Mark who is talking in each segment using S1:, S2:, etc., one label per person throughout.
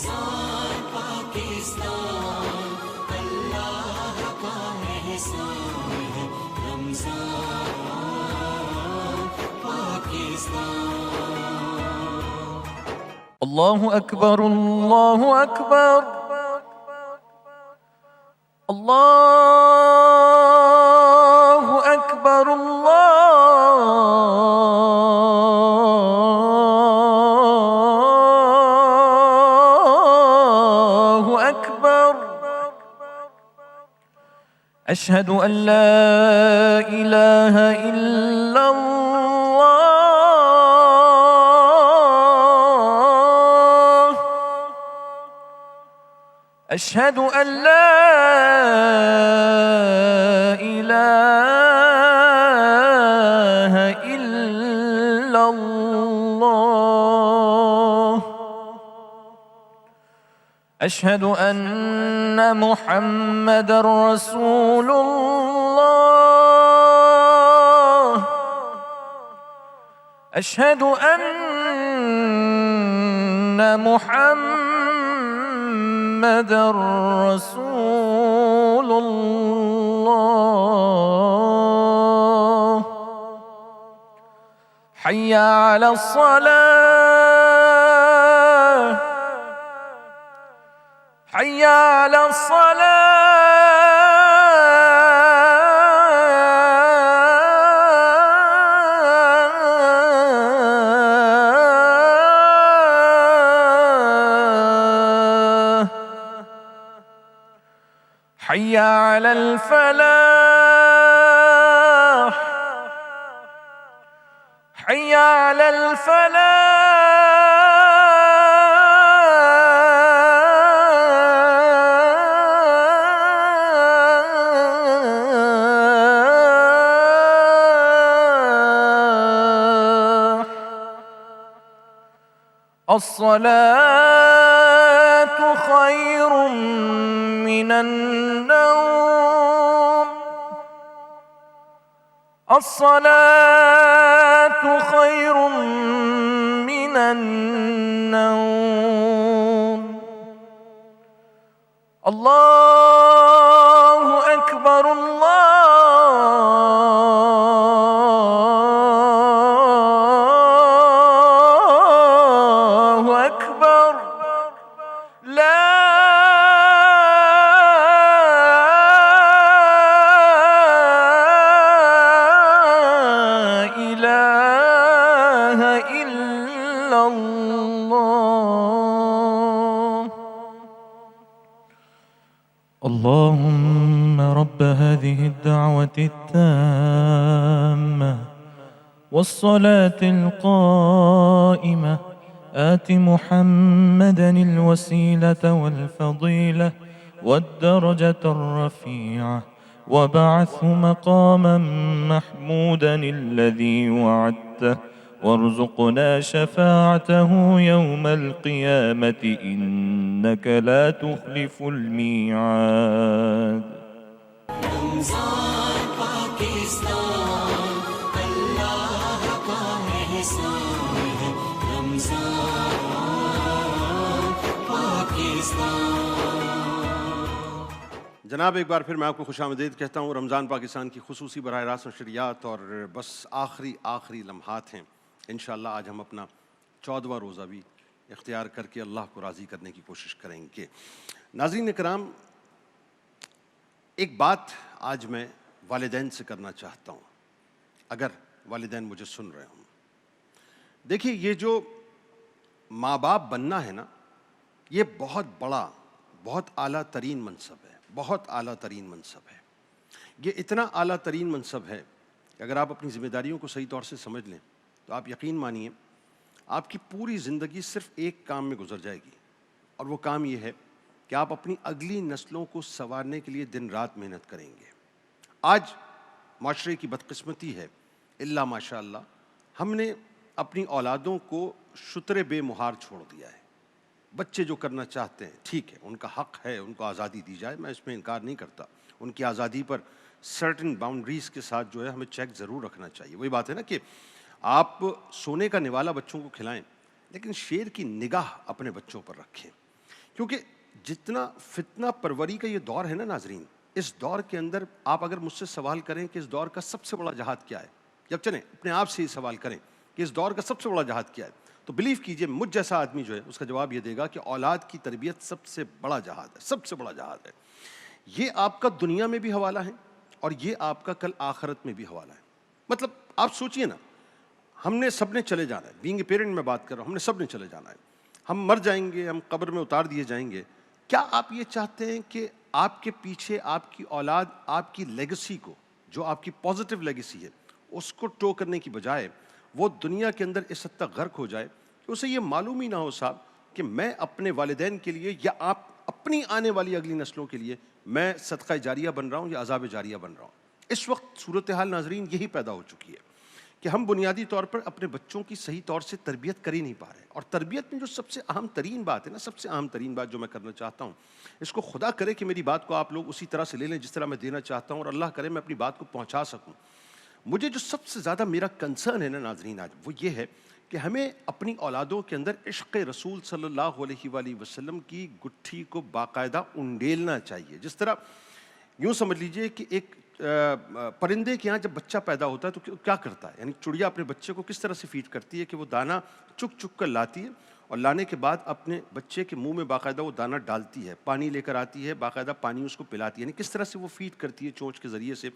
S1: رمضان پاکستان اللہ کا احسان ہے، رمضان پاکستان۔
S2: اللہ اکبر اللہ اکبر اللہ اکبر اللہ اکبر۔ اشہد ان لا الہ الا اللہ، اشہد ان لا الہ الا اللہ، اشہد ان محمد رسول اللہ، اشہد ان محمد رسول اللہ۔ حی علی الصلاة، حی علی الصلاة، حی علی الفلاح، حی علی الفلاح۔ الصلاة خير من النوم، الصلاة خير من النوم۔ اللہ اکبر اللہ اکبر۔ لا الہ الا اللہ۔ اللهم رب هذه الدعوة التامة والصلاة القائمة آت محمدا الوسيلة والفضيلة والدرجة الرفيعة وابعثه مقاما محمودا الذي وعدته وارزقنا شفاعته يوم القيامة إنك لا تخلف الميعاد۔
S1: رمضان پاکستان اللہ کا احسان ہے، رمضان پاکستان۔
S3: جناب ایک بار پھر میں آپ کو خوش آمدید کہتا ہوں۔ رمضان پاکستان کی خصوصی براہ راست نشریات اور بس آخری لمحات ہیں۔ انشاءاللہ آج ہم اپنا 14واں روزہ بھی اختیار کر کے اللہ کو راضی کرنے کی کوشش کریں گے۔ ناظرین کرام، ایک بات آج میں والدین سے کرنا چاہتا ہوں، اگر والدین مجھے سن رہے ہوں۔ دیکھیے، یہ جو ماں باپ بننا ہے نا، یہ بہت بڑا، بہت اعلیٰ ترین منصب ہے، بہت اعلیٰ ترین منصب ہے۔ یہ اتنا اعلیٰ ترین منصب ہے کہ اگر آپ اپنی ذمہ داریوں کو صحیح طور سے سمجھ لیں تو آپ یقین مانیے آپ کی پوری زندگی صرف ایک کام میں گزر جائے گی، اور وہ کام یہ ہے کہ آپ اپنی اگلی نسلوں کو سنوارنے کے لیے دن رات محنت کریں گے۔ آج معاشرے کی بدقسمتی ہے، الا ماشاء اللہ، ہم نے اپنی اولادوں کو شتر بے مہار چھوڑ دیا ہے۔ بچے جو کرنا چاہتے ہیں ٹھیک ہے، ان کا حق ہے، ان کو آزادی دی جائے، میں اس میں انکار نہیں کرتا۔ ان کی آزادی پر سرٹن باؤنڈریز کے ساتھ جو ہے ہمیں چیک ضرور رکھنا چاہیے۔ وہی بات ہے نا کہ آپ سونے کا نوالا بچوں کو کھلائیں، لیکن شیر کی نگاہ اپنے بچوں پر رکھیں۔ کیونکہ جتنا فتنہ پروری کا یہ دور ہے نا ناظرین، اس دور کے اندر آپ اگر مجھ سے سوال کریں کہ اس دور کا سب سے بڑا جہاد کیا ہے، جب چلیں اپنے آپ سے ہی سوال کریں کہ اس دور کا سب سے بڑا جہاد کیا ہے، تو بلیو کیجئے مجھ جیسا آدمی جو ہے اس کا جواب یہ دے گا کہ اولاد کی تربیت سب سے بڑا جہاد ہے، سب سے بڑا جہاد ہے۔ یہ آپ کا دنیا میں بھی حوالہ ہے اور یہ آپ کا کل آخرت میں بھی حوالہ ہے۔ مطلب آپ سوچئے نا، ہم نے سب نے چلے جانا ہے، بینگ اے پیرنٹ میں بات کر رہا ہوں، ہم نے سب نے چلے جانا ہے، ہم مر جائیں گے، ہم قبر میں اتار دیے جائیں گے۔ کیا آپ یہ چاہتے ہیں کہ آپ کے پیچھے آپ کی اولاد آپ کی لیگسی کو، جو آپ کی پازیٹیو لیگسی ہے، اس کو ٹو کرنے کی بجائے وہ دنیا کے اندر اس حد تک غرق ہو جائے کہ اسے یہ معلوم ہی نہ ہو صاحب کہ میں اپنے والدین کے لیے یا آپ اپنی آنے والی اگلی نسلوں کے لیے میں صدقہ جاریہ بن رہا ہوں یا عذاب جاریہ بن رہا ہوں؟ اس وقت صورتحال ناظرین یہی پیدا ہو چکی ہے کہ ہم بنیادی طور پر اپنے بچوں کی صحیح طور سے تربیت کر ہی نہیں پا رہے، اور تربیت میں جو سب سے اہم ترین بات ہے نا، سب سے اہم ترین بات جو میں کرنا چاہتا ہوں، اس کو خدا کرے کہ میری بات کو آپ لوگ اسی طرح سے لے لیں جس طرح میں دینا چاہتا ہوں، اور اللہ کرے میں اپنی بات کو پہنچا سکوں۔ مجھے جو سب سے زیادہ میرا کنسرن ہے نا ناظرین آج، وہ یہ ہے کہ ہمیں اپنی اولادوں کے اندر عشق رسول صلی اللہ علیہ وآلہ وسلم کی گٹھی کو باقاعدہ انڈیلنا چاہیے۔ جس طرح یوں سمجھ لیجئے کہ ایک پرندے کے ہاں جب بچہ پیدا ہوتا ہے تو کیا کرتا ہے، یعنی چڑیا اپنے بچے کو کس طرح سے فیڈ کرتی ہے کہ وہ دانہ چک چک کر لاتی ہے اور لانے کے بعد اپنے بچے کے منہ میں باقاعدہ وہ دانہ ڈالتی ہے، پانی لے کر آتی ہے، باقاعدہ پانی اس کو پلاتی ہے، یعنی کس طرح سے وہ فیڈ کرتی ہے چونچ کے ذریعے سے۔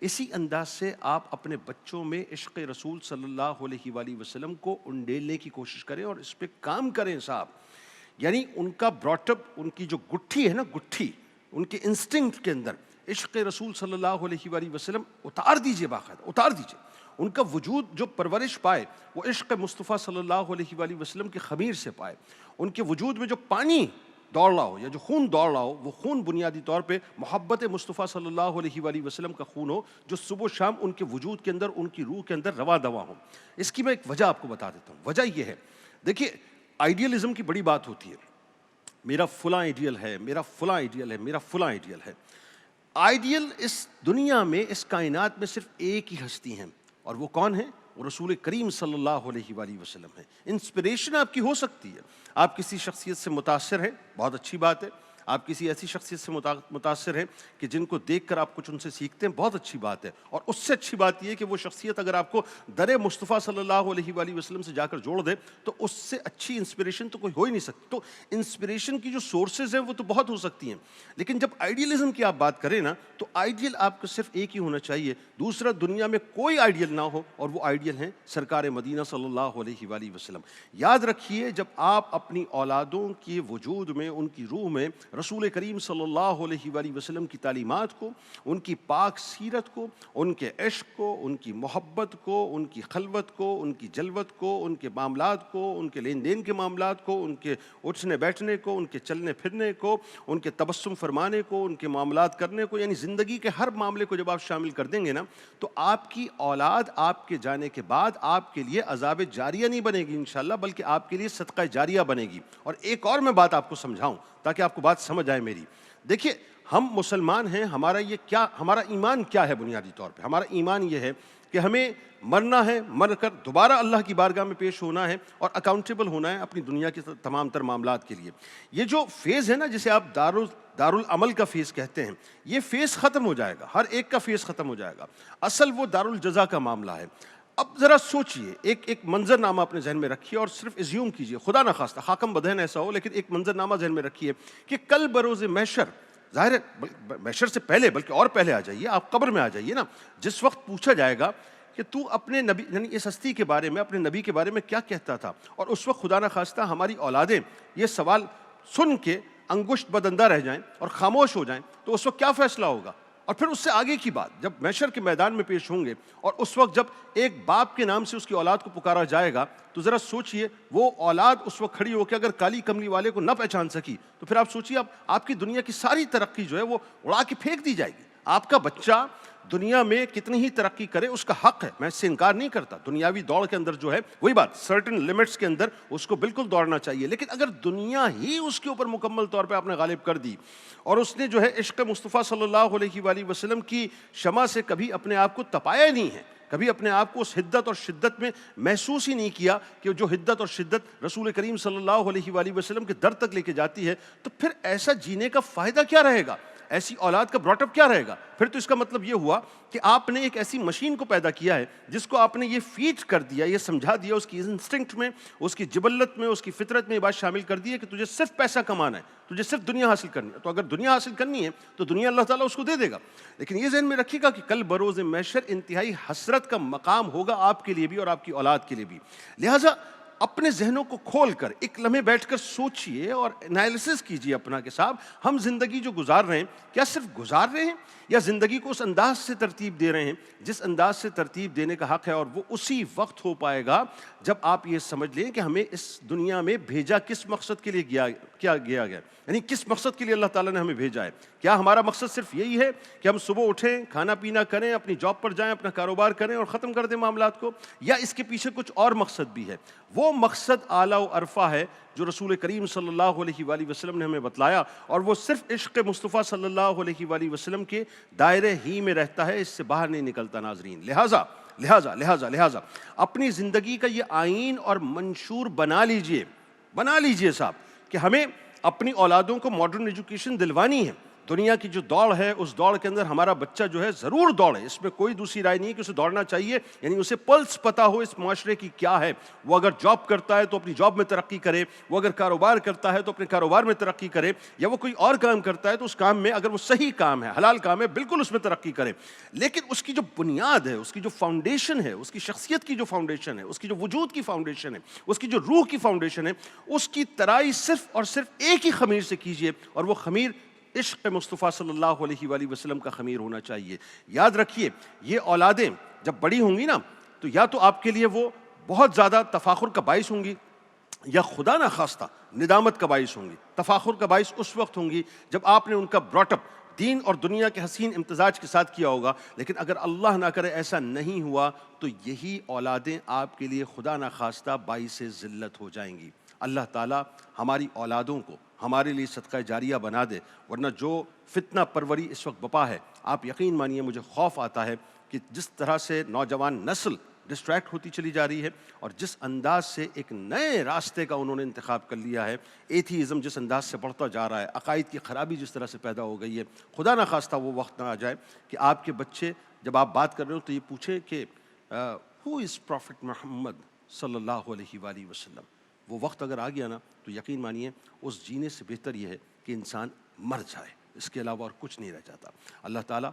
S3: اسی انداز سے آپ اپنے بچوں میں عشق رسول صلی اللہ علیہ وآلہ وسلم کو انڈیلنے کی کوشش کریں اور اس پہ کام کریں صاحب، یعنی ان کا براٹ اپ، ان کی جو گٹھی ہے نا، گٹھی ان کے انسٹنکٹ کے اندر عشق رسول صلی اللہ علیہ وآلہ وسلم اتار دیجئے، باقاعدہ اتار دیجئے۔ ان کا وجود جو پرورش پائے وہ عشق مصطفیٰ صلی اللہ علیہ وآلہ وسلم کے خمیر سے پائے۔ ان کے وجود میں جو پانی دوڑ رہا ہو یا جو خون دوڑ رہا ہو، وہ خون بنیادی طور پہ محبت مصطفیٰ صلی اللہ علیہ وآلہ وسلم کا خون ہو، جو صبح و شام ان کے وجود کے اندر، ان کی روح کے اندر رواں دواں ہو۔ اس کی میں ایک وجہ آپ کو بتا دیتا ہوں۔ وجہ یہ ہے، دیکھیے آئیڈیلزم کی بڑی بات ہوتی ہے، میرا فلاں آئیڈیل ہے، میرا فلاں آئیڈیل ہے، میرا فلاں آئیڈیل ہے۔ آئیڈیل اس دنیا میں، اس کائنات میں صرف ایک ہی ہستی ہیں، اور وہ کون ہے؟ وہ رسول کریم صلی اللہ علیہ وآلہ وسلم ہے۔ انسپریشن آپ کی ہو سکتی ہے، آپ کسی شخصیت سے متاثر ہیں، بہت اچھی بات ہے، آپ کسی ایسی شخصیت سے متاثر ہیں کہ جن کو دیکھ کر آپ کچھ ان سے سیکھتے ہیں، بہت اچھی بات ہے، اور اس سے اچھی بات یہ ہے کہ وہ شخصیت اگر آپ کو در مصطفیٰ صلی اللہ علیہ وآلہ وسلم سے جا کر جوڑ دے تو اس سے اچھی انسپریشن تو کوئی ہو ہی نہیں سکتی۔ تو انسپریشن کی جو سورسز ہیں وہ تو بہت ہو سکتی ہیں، لیکن جب آئیڈیلزم کی آپ بات کریں نا تو آئیڈیل آپ کو صرف ایک ہی ہونا چاہیے، دوسرا دنیا میں کوئی آئیڈیل نہ ہو، اور وہ آئیڈیل ہیں سرکار مدینہ صلی اللہ علیہ وآلہ وسلم۔ یاد رکھیے، جب آپ اپنی اولادوں کے وجود میں، ان کی روح میں رسول کریم صلی اللہ علیہ وآلہ وسلم کی تعلیمات کو، ان کی پاک سیرت کو، ان کے عشق کو، ان کی محبت کو، ان کی خلوت کو، ان کی جلوت کو، ان کے معاملات کو، ان کے لین دین کے معاملات کو، ان کے اٹھنے بیٹھنے کو، ان کے چلنے پھرنے کو، ان کے تبسم فرمانے کو، ان کے معاملات کرنے کو، یعنی زندگی کے ہر معاملے کو جب آپ شامل کر دیں گے نا تو آپ کی اولاد آپ کے جانے کے بعد آپ کے لیے عذاب جاریہ نہیں بنے گی انشاءاللہ، بلکہ آپ کے لیے صدقہ جاریہ بنے گی۔ اور ایک اور میں بات آپ کو سمجھاؤں تاکہ آپ کو بات سمجھ آئے میری۔ دیکھیے ہم مسلمان ہیں، ہمارا یہ کیا، ہمارا ایمان کیا ہے؟ بنیادی طور پہ ہمارا ایمان یہ ہے کہ ہمیں مرنا ہے، مر کر دوبارہ اللہ کی بارگاہ میں پیش ہونا ہے اور اکاؤنٹیبل ہونا ہے اپنی دنیا کے تمام تر معاملات کے لیے۔ یہ جو فیز ہے نا جسے آپ دارالعمل کا فیز کہتے ہیں، یہ فیز ختم ہو جائے گا، ہر ایک کا فیز ختم ہو جائے گا، اصل وہ دارالجزا کا معاملہ ہے۔ اب ذرا سوچئے، ایک منظر نامہ اپنے ذہن میں رکھیے اور صرف ازیوم کیجئے، خدا نخواستہ خاکم بدہن ایسا ہو، لیکن ایک منظر نامہ ذہن میں رکھیے کہ کل بروز محشر، ظاہر ہے محشر سے پہلے بلکہ اور پہلے آ جائیے، آپ قبر میں آ جائیے نا، جس وقت پوچھا جائے گا کہ تو اپنے نبی، یعنی اس ہستی کے بارے میں، اپنے نبی کے بارے میں کیا کہتا تھا، اور اس وقت خدا نخواستہ ہماری اولادیں یہ سوال سن کے انگشت بدندہ رہ جائیں اور خاموش ہو جائیں تو اس وقت کیا فیصلہ ہوگا؟ اور پھر اس سے آگے کی بات، جب محشر کے میدان میں پیش ہوں گے اور اس وقت جب ایک باپ کے نام سے اس کی اولاد کو پکارا جائے گا تو ذرا سوچئے، وہ اولاد اس وقت کھڑی ہو کے اگر کالی کملی والے کو نہ پہچان سکی تو پھر آپ سوچئے آپ کی دنیا کی ساری ترقی جو ہے وہ اڑا کے پھینک دی جائے گی۔ آپ کا بچہ دنیا میں کتنی ہی ترقی کرے اس کا حق ہے، میں اس سے انکار نہیں کرتا، دنیاوی دوڑ کے اندر جو ہے وہی بات، سرٹن لمٹس کے اندر اس کو بالکل دوڑنا چاہیے، لیکن اگر دنیا ہی اس کے اوپر مکمل طور پہ آپ نے غالب کر دی اور اس نے جو ہے عشق مصطفیٰ صلی اللہ علیہ وآلہ وسلم کی شمع سے کبھی اپنے آپ کو تپایا نہیں ہے، کبھی اپنے آپ کو اس حدت اور شدت میں محسوس ہی نہیں کیا کہ جو حدت اور شدت رسول کریم صلی اللہ علیہ وآلہ وسلم کے در تک لے کے جاتی ہے، تو پھر ایسا جینے کا فائدہ کیا رہے گا؟ ایسی اولاد کا براٹ اپ کیا رہے گا؟ پھر تو اس کا مطلب یہ ہوا کہ آپ نے ایک ایسی مشین کو پیدا کیا ہے جس کو آپ نے یہ فیڈ کر دیا، یہ سمجھا دیا، اس کی انسٹنکٹ میں، اس کی جبلت میں، اس کی فطرت میں یہ بات شامل کر دی ہے کہ تجھے صرف پیسہ کمانا ہے، تجھے صرف دنیا حاصل کرنی ہے۔ تو اگر دنیا حاصل کرنی ہے تو دنیا اللہ تعالیٰ اس کو دے دے گا، لیکن یہ ذہن میں رکھیے گا کہ کل بروز محشر انتہائی حسرت کا مقام ہوگا آپ کے لیے بھی اور آپ کی اولاد کے لیے بھی۔ لہٰذا اپنے ذہنوں کو کھول کر ایک لمحے بیٹھ کر سوچئے اور انالیسس کیجئے اپنا کہ صاحب ہم زندگی جو گزار رہے ہیں کیا صرف گزار رہے ہیں یا زندگی کو اس انداز سے ترتیب دے رہے ہیں جس انداز سے ترتیب دینے کا حق ہے، اور وہ اسی وقت ہو پائے گا جب آپ یہ سمجھ لیں کہ ہمیں اس دنیا میں بھیجا کس مقصد کے لیے کیا گیا یعنی کس مقصد کے لیے اللہ تعالیٰ نے ہمیں بھیجا ہے۔ کیا ہمارا مقصد صرف یہی ہے کہ ہم صبح اٹھیں، کھانا پینا کریں، اپنی جاب پر جائیں، اپنا کاروبار کریں اور ختم کر دیں معاملات کو، یا اس کے پیچھے کچھ اور مقصد بھی ہے؟ وہ مقصد اعلیٰ و عرفہ ہے جو رسول کریم صلی اللہ علیہ وآلہ وسلم نے ہمیں بتلایا، اور وہ صرف عشق مصطفیٰ صلی اللہ علیہ وآلہ وسلم کے دائرے ہی میں رہتا ہے، اس سے باہر نہیں نکلتا ناظرین۔ لہٰذا اپنی زندگی کا یہ آئین اور منشور بنا لیجئے صاحب کہ ہمیں اپنی اولادوں کو ماڈرن ایجوکیشن دلوانی ہے۔ دنیا کی جو دوڑ ہے اس دوڑ کے اندر ہمارا بچہ جو ہے ضرور دوڑے، اس میں کوئی دوسری رائے نہیں ہے کہ اسے دوڑنا چاہیے، یعنی اسے پلس پتہ ہو اس معاشرے کی کیا ہے۔ وہ اگر جاب کرتا ہے تو اپنی جاب میں ترقی کرے، وہ اگر کاروبار کرتا ہے تو اپنے کاروبار میں ترقی کرے، یا وہ کوئی اور کام کرتا ہے تو اس کام میں اگر وہ صحیح کام ہے، حلال کام ہے، بالکل اس میں ترقی کرے، لیکن اس کی جو بنیاد ہے، اس کی جو فاؤنڈیشن ہے، اس کی شخصیت کی جو فاؤنڈیشن ہے، اس کی جو وجود کی فاؤنڈیشن ہے، اس کی جو روح کی فاؤنڈیشن ہے، اس کی ترائی صرف اور صرف ایک ہی خمیر سے کیجئے، اور وہ خمیر عشق مصطفیٰ صلی اللہ علیہ وآلہ وسلم کا خمیر ہونا چاہیے۔ یاد رکھیے یہ اولادیں جب بڑی ہوں گی نا تو یا تو آپ کے لیے وہ بہت زیادہ تفاخر کا باعث ہوں گی یا خدا نخواستہ ندامت کا باعث ہوں گی۔ تفاخر کا باعث اس وقت ہوں گی جب آپ نے ان کا براٹ اپ دین اور دنیا کے حسین امتزاج کے ساتھ کیا ہوگا، لیکن اگر اللہ نہ کرے ایسا نہیں ہوا تو یہی اولادیں آپ کے لیے خدا نخواستہ باعث ذلت ہو جائیں گی۔ اللہ تعالیٰ ہماری اولادوں کو ہمارے لیے صدقہ جاریہ بنا دے، ورنہ جو فتنہ پروری اس وقت بپا ہے، آپ یقین مانیے مجھے خوف آتا ہے کہ جس طرح سے نوجوان نسل ڈسٹریکٹ ہوتی چلی جا رہی ہے اور جس انداز سے ایک نئے راستے کا انہوں نے انتخاب کر لیا ہے، ایتھیزم جس انداز سے بڑھتا جا رہا ہے، عقائد کی خرابی جس طرح سے پیدا ہو گئی ہے، خدا نخواستہ وہ وقت نہ آ جائے کہ آپ کے بچے جب آپ بات کر رہے ہو تو یہ پوچھیں کہ ہو از پروفٹ محمد صلی اللہ علیہ وآلہ وسلم۔ وہ وقت اگر آ گیا نا تو یقین مانیے اس جینے سے بہتر یہ ہے کہ انسان مر جائے، اس کے علاوہ اور کچھ نہیں رہ جاتا۔ اللہ تعالیٰ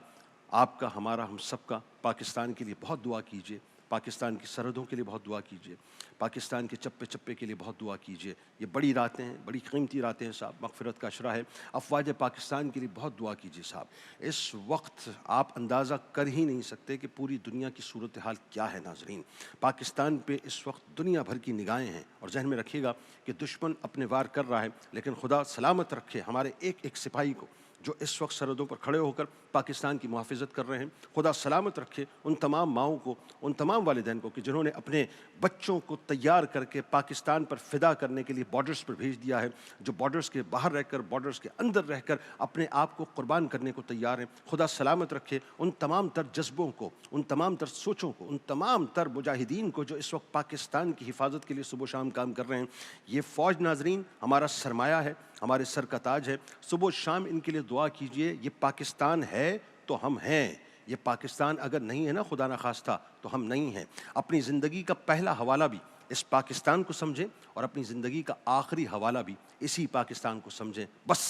S3: آپ کا، ہمارا، ہم سب کا پاکستان کے لیے بہت دعا کیجیے، پاکستان کی سرحدوں کے لیے بہت دعا کیجیے، پاکستان کے چپے چپے کے لیے بہت دعا کیجیے۔ یہ بڑی راتیں ہیں، بڑی قیمتی راتیں ہیں صاحب، مغفرت کا عشرہ ہے۔ افواج پاکستان کے لیے بہت دعا کیجیے صاحب۔ اس وقت آپ اندازہ کر ہی نہیں سکتے کہ پوری دنیا کی صورتحال کیا ہے ناظرین۔ پاکستان پہ اس وقت دنیا بھر کی نگاہیں ہیں، اور ذہن میں رکھیے گا کہ دشمن اپنے وار کر رہا ہے، لیکن خدا سلامت رکھے ہمارے ایک ایک سپاہی کو جو اس وقت سرحدوں پر کھڑے ہو کر پاکستان کی محافظت کر رہے ہیں۔ خدا سلامت رکھے ان تمام ماؤں کو، ان تمام والدین کو کہ جنہوں نے اپنے بچوں کو تیار کر کے پاکستان پر فدا کرنے کے لیے بارڈرز پر بھیج دیا ہے، جو بارڈرز کے باہر رہ کر، بارڈرز کے اندر رہ کر اپنے آپ کو قربان کرنے کو تیار ہیں۔ خدا سلامت رکھے ان تمام تر جذبوں کو، ان تمام تر سوچوں کو، ان تمام تر مجاہدین کو جو اس وقت پاکستان کی حفاظت کے لیے صبح و شام کام کر رہے ہیں۔ یہ فوج ناظرین ہمارا سرمایہ ہے، ہمارے سر کا تاج ہے۔ صبح و شام ان کے لیے دعا کیجئے۔ یہ پاکستان ہے تو ہم ہیں، یہ پاکستان اگر نہیں ہے نا خدا نخواستہ تو ہم نہیں ہیں۔ اپنی زندگی کا پہلا حوالہ بھی اس پاکستان کو سمجھیں اور اپنی زندگی کا آخری حوالہ بھی اسی پاکستان کو سمجھیں۔ بس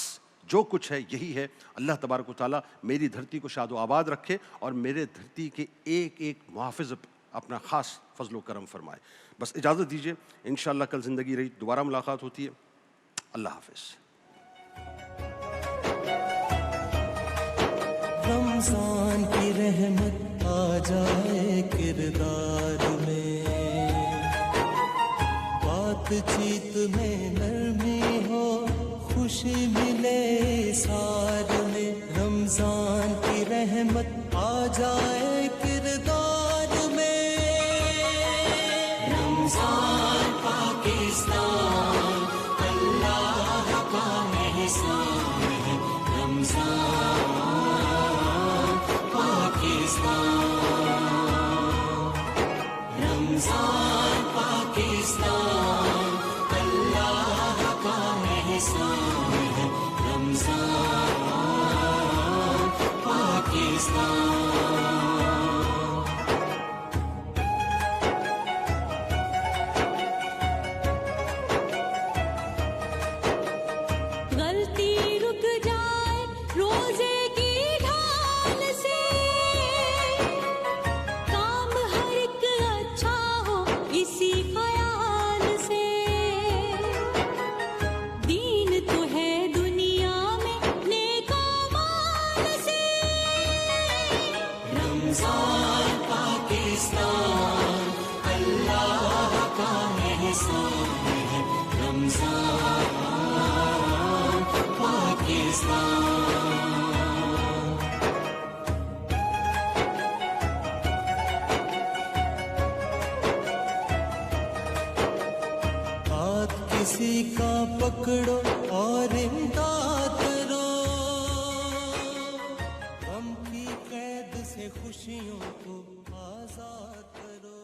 S3: جو کچھ ہے یہی ہے۔ اللہ تبارک و تعالیٰ میری دھرتی کو شاد و آباد رکھے اور میرے دھرتی کے ایک ایک محافظ اپنا خاص فضل و کرم فرمائے۔ بس اجازت دیجیے، انشاءاللہ کل زندگی رہی دوبارہ ملاقات ہوتی ہے۔ اللہ حافظ۔
S1: رمضان کی رحمت آ جائے کردار میں، بات چیت میں نرمی ہو، خوشی ملے سار میں۔ رمضان کی رحمت آ جائے کردار میں، رمضان پاکستان اللہ کا احسان ہے، رمضان پاکستان۔ کسی کا پکڑو اور امداد کرو، غم کی قید سے خوشیوں کو آزاد کرو.